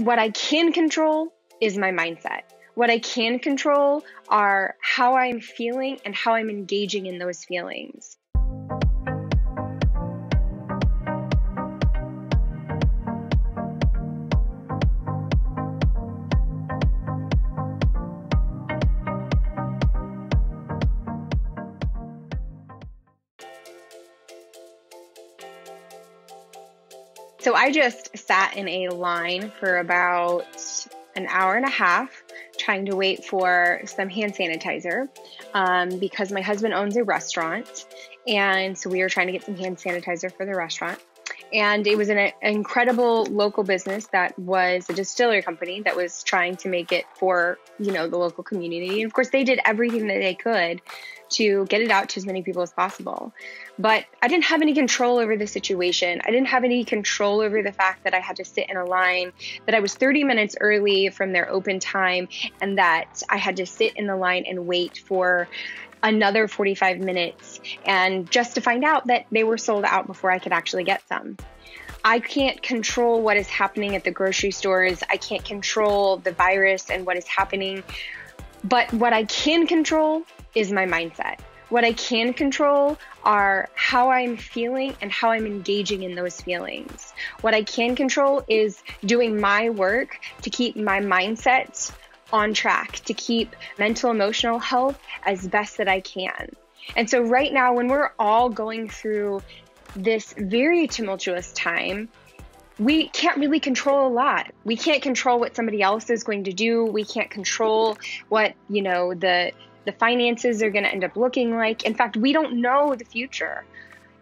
what I can control is my mindset. What I can control are how I'm feeling and how I'm engaging in those feelings. So I just sat in a line for about an hour and a half trying to wait for some hand sanitizer because my husband owns a restaurant. And so we were trying to get some hand sanitizer for the restaurant. And it was an incredible local business that was a distillery company that was trying to make it for, the local community. And of course, they did everything that they could to get it out to as many people as possible. But I didn't have any control over the situation. I didn't have any control over the fact that I had to sit in a line, that I was 30 minutes early from their open time, and that I had to sit in the line and wait for another 45 minutes, and just to find out that they were sold out before I could actually get some. I can't control what is happening at the grocery stores. I can't control the virus and what is happening. But what I can control is my mindset. What I can control are how I'm feeling and how I'm engaging in those feelings. What I can control is doing my work to keep my mindset on track, to keep mental, emotional health as best that I can. And so right now, when we're all going through this very tumultuous time, we can't really control a lot. We can't control what somebody else is going to do. We can't control what, the finances are going to end up looking like. In fact, we don't know the future.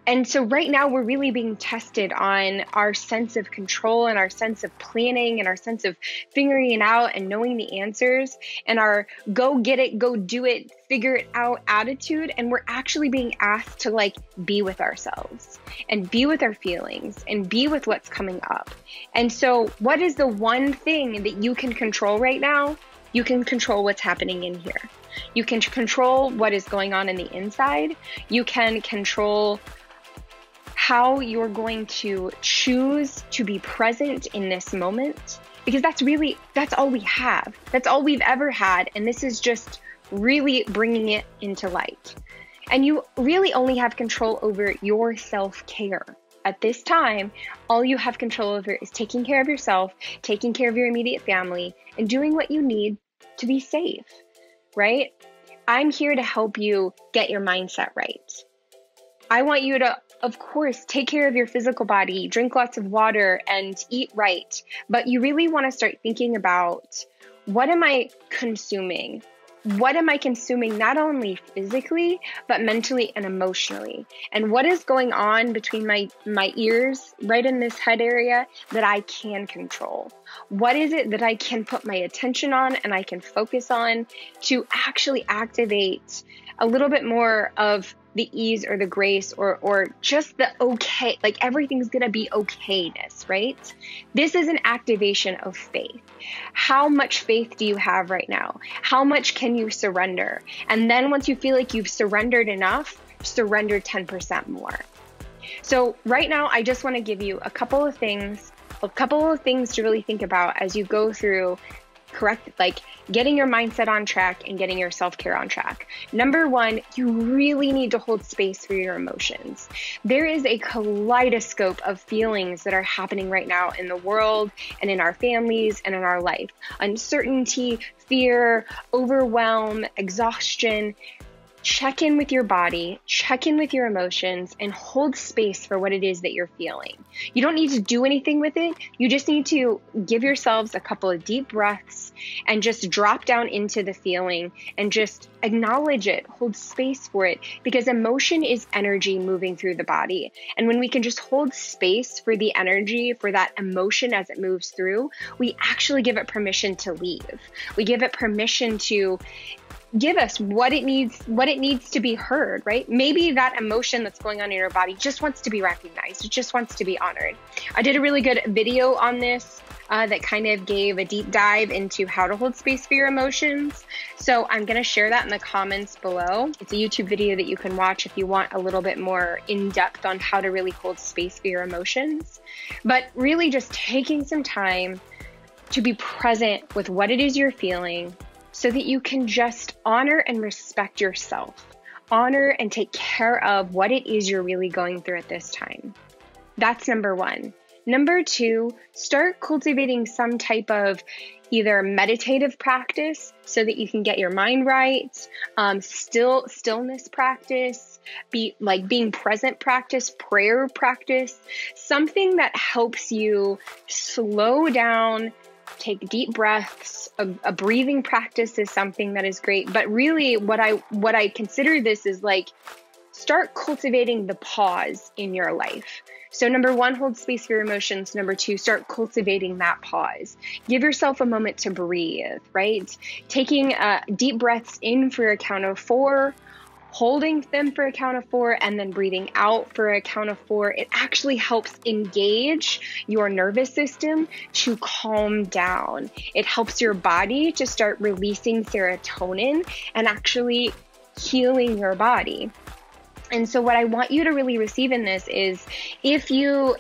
And so right now we're really being tested on our sense of control and our sense of planning and our sense of figuring it out and knowing the answers and our go get it, go do it, figure it out attitude. And we're actually being asked to be with ourselves and be with our feelings and be with what's coming up. And so what is the one thing that you can control right now? You can control what's happening in here. You can control what is going on in the inside. You can control how you're going to choose to be present in this moment, because that's all we have. That's all we've ever had. And this is just really bringing it into light. And you really only have control over your self-care. At this time, all you have control over is taking care of yourself, taking care of your immediate family, and doing what you need to be safe, right? I'm here to help you get your mindset right. I want you to, of course, take care of your physical body, drink lots of water, and eat right. But you really want to start thinking about, what am I consuming? What am I consuming not only physically, but mentally and emotionally? And what is going on between my ears, right in this head area, that I can control? What is it that I can put my attention on and I can focus on to actually activate a little bit more of the ease or the grace or just the okay, everything's gonna be okayness, right? This is an activation of faith. How much faith do you have right now? How much can you surrender? And then once you feel like you've surrendered enough, surrender 10% more. So right now, I just want to give you a couple of things to really think about as you go through getting your mindset on track and getting your self-care on track. Number one, you really need to hold space for your emotions. There is a kaleidoscope of feelings that are happening right now in the world and in our families and in our life. Uncertainty, fear, overwhelm, exhaustion. Check in with your body, check in with your emotions, and hold space for what it is that you're feeling. You don't need to do anything with it. You just need to give yourselves a couple of deep breaths and just drop down into the feeling and just acknowledge it, hold space for it, because emotion is energy moving through the body. And when we can just hold space for the energy, for that emotion as it moves through, we actually give it permission to leave. We give it permission to give us what it needs to be heard, right? Maybe that emotion that's going on in your body just wants to be recognized. It just wants to be honored. I did a really good video on this that kind of gave a deep dive into how to hold space for your emotions. So I'm going to share that in the comments below. It's a YouTube video that you can watch if you want a little bit more in depth on how to really hold space for your emotions. But really just taking some time to be present with what it is you're feeling so that you can just honor and respect yourself. Honor and take care of what it is you're really going through at this time. That's number one. Number two, start cultivating some type of either meditative practice so that you can get your mind right, stillness practice, being present practice, prayer practice, something that helps you slow down, take deep breaths. A breathing practice is something that is great. But really what I consider this is like, start cultivating the pause in your life. So number one, hold space for your emotions. Number two, start cultivating that pause. Give yourself a moment to breathe, right? Taking deep breaths in for a count of 4, holding them for a count of 4, and then breathing out for a count of 4. It actually helps engage your nervous system to calm down. It helps your body to start releasing serotonin and actually healing your body. And so what I want you to really receive in this is, if you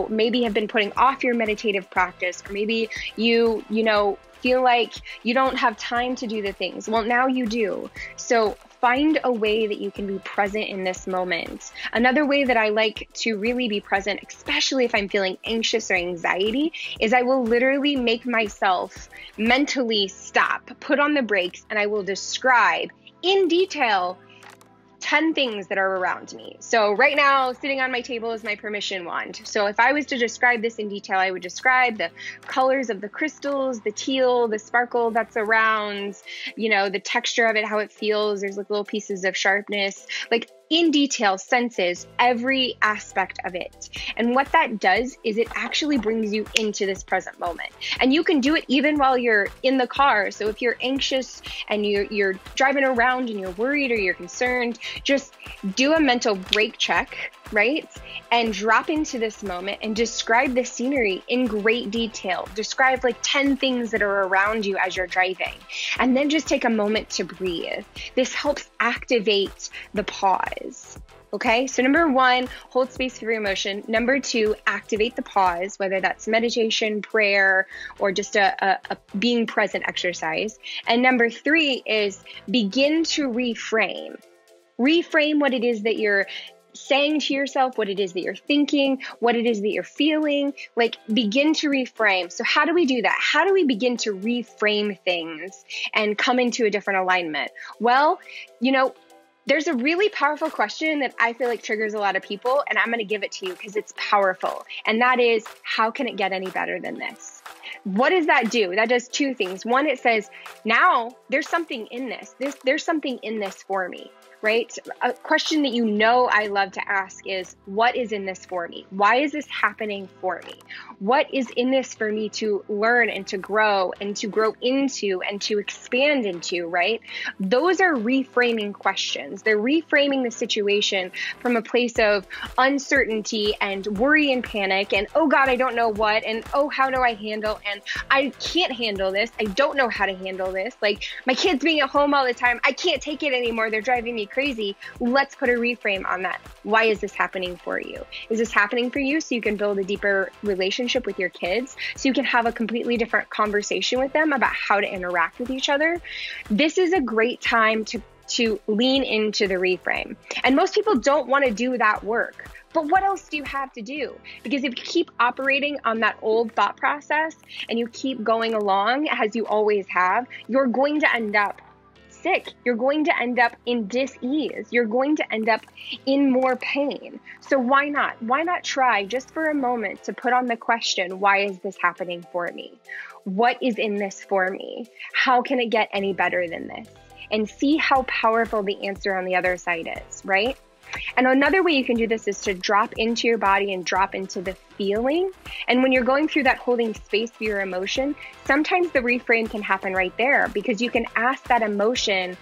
maybe have been putting off your meditative practice, or maybe you feel like you don't have time to do the things. Well, now you do. So find a way that you can be present in this moment. Another way that I like to really be present, especially if I'm feeling anxious or anxiety, is I will literally make myself mentally stop, put on the brakes, and I will describe in detail 10 things that are around me. So right now, sitting on my table is my permission wand. So if I was to describe this in detail, I would describe the colors of the crystals, the teal, the sparkle that's around, the texture of it, how it feels. There's like little pieces of sharpness, like in detail, senses every aspect of it. And what that does is it actually brings you into this present moment. And you can do it even while you're in the car. So if you're anxious and you're driving around and you're worried or you're concerned, just do a mental brake check, right? And drop into this moment and describe the scenery in great detail. Describe like 10 things that are around you as you're driving. And then just take a moment to breathe. This helps activate the pause. Okay, so number one, hold space for your emotion. Number two, activate the pause, whether that's meditation, prayer, or just a being present exercise. And number three is begin to reframe. Reframe what it is that you're saying to yourself, what it is that you're thinking, what it is that you're feeling, like begin to reframe. So how do we do that? How do we begin to reframe things and come into a different alignment? Well, there's a really powerful question that I feel like triggers a lot of people, and I'm going to give it to you because it's powerful. And that is, how can it get any better than this? What does that do? That does two things. One, it says, now there's something in this. There's something in this for me, right? A question that I love to ask is, what is in this for me? Why is this happening for me? What is in this for me to learn and to grow into and to expand into, right? Those are reframing questions. They're reframing the situation from a place of uncertainty and worry and panic and, oh God, I don't know what, and oh, how do I handle, and I can't handle this. I don't know how to handle this. Like my kids being at home all the time, I can't take it anymore. They're driving me crazy. Let's put a reframe on that. Why is this happening for you? Is this happening for you so you can build a deeper relationship with your kids, so you can have a completely different conversation with them about how to interact with each other? This is a great time to lean into the reframe. And most people don't want to do that work. But what else do you have to do? Because if you keep operating on that old thought process and you keep going along as you always have, you're going to end up sick. You're going to end up in dis-ease. You're going to end up in more pain. So why not? Why not try just for a moment to put on the question, why is this happening for me? What is in this for me? How can it get any better than this? And see how powerful the answer on the other side is, right? And another way you can do this is to drop into your body and drop into the feeling. And when you're going through that holding space for your emotion, sometimes the reframe can happen right there, because you can ask that emotion,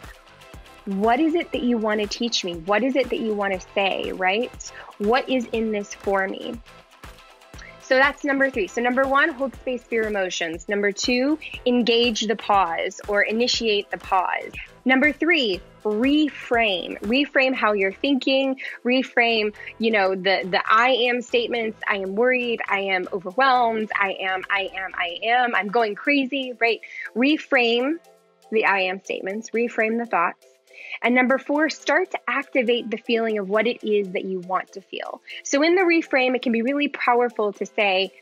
what is it that you want to teach me? What is it that you want to say, right? What is in this for me? So that's number 3. So number 1, hold space for your emotions. Number 2, engage the pause or initiate the pause. Number 3, reframe. Reframe how you're thinking. Reframe, the I am statements. I am worried. I am overwhelmed. I am. I'm going crazy, right? Reframe the I am statements. Reframe the thoughts. And number 4, start to activate the feeling of what it is that you want to feel. So in the reframe, it can be really powerful to say,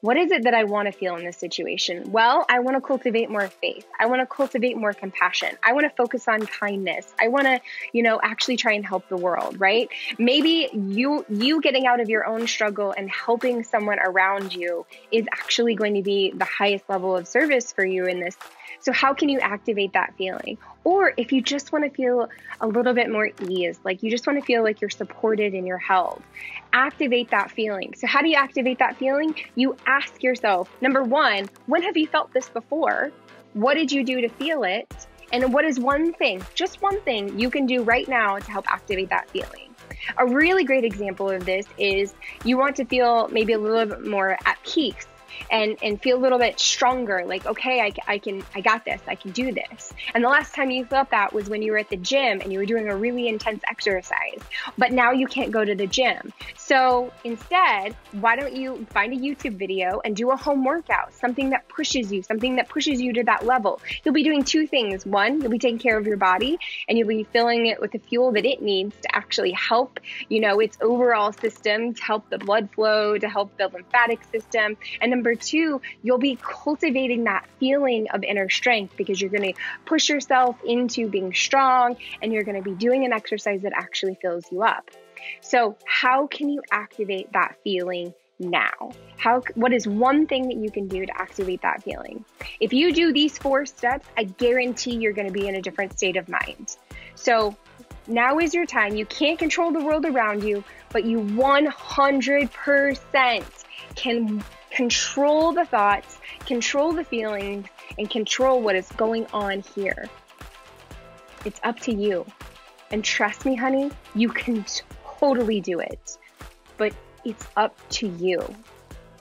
what is it that I want to feel in this situation? Well, I want to cultivate more faith. I want to cultivate more compassion. I want to focus on kindness. I want to, actually try and help the world, right? Maybe you getting out of your own struggle and helping someone around you is actually going to be the highest level of service for you in this. So how can you activate that feeling? Or if you just want to feel a little bit more ease, like you just want to feel like you're supported and you're held, activate that feeling. So how do you activate that feeling? You ask yourself, number 1, when have you felt this before? What did you do to feel it? And what is one thing, just one thing you can do right now to help activate that feeling? A really great example of this is you want to feel maybe a little bit more at peace. And feel a little bit stronger, like, okay, I got this, I can do this. And the last time you felt that was when you were at the gym and you were doing a really intense exercise, but now you can't go to the gym. So instead, why don't you find a YouTube video and do a home workout, something that pushes you to that level. You'll be doing 2 things. 1, you'll be taking care of your body and you'll be filling it with the fuel that it needs to actually help, its overall system, to help the blood flow, to help the lymphatic system. And number 2, you'll be cultivating that feeling of inner strength because you're going to push yourself into being strong and you're going to be doing an exercise that actually fills you up. So how can you activate that feeling now? What is one thing that you can do to activate that feeling? If you do these 4 steps, I guarantee you're going to be in a different state of mind. So now is your time. You can't control the world around you, but you 100% can control the thoughts, control the feelings, and control what is going on here. It's up to you. And trust me, honey, you can totally do it. But it's up to you.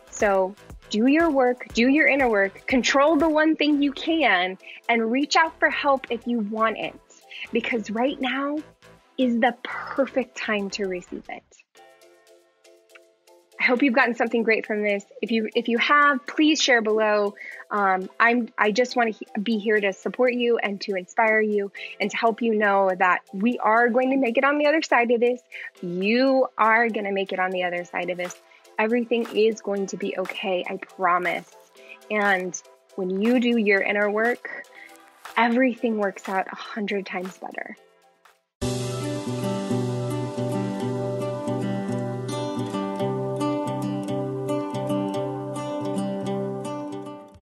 So do your work, do your inner work, control the one thing you can, and reach out for help if you want it. Because right now is the perfect time to receive it. I hope you've gotten something great from this. If you have, please share below. I just want to be here to support you and to inspire you and to help you know that we are going to make it on the other side of this. You are going to make it on the other side of this. Everything is going to be okay, I promise. And when you do your inner work, everything works out 100 times better.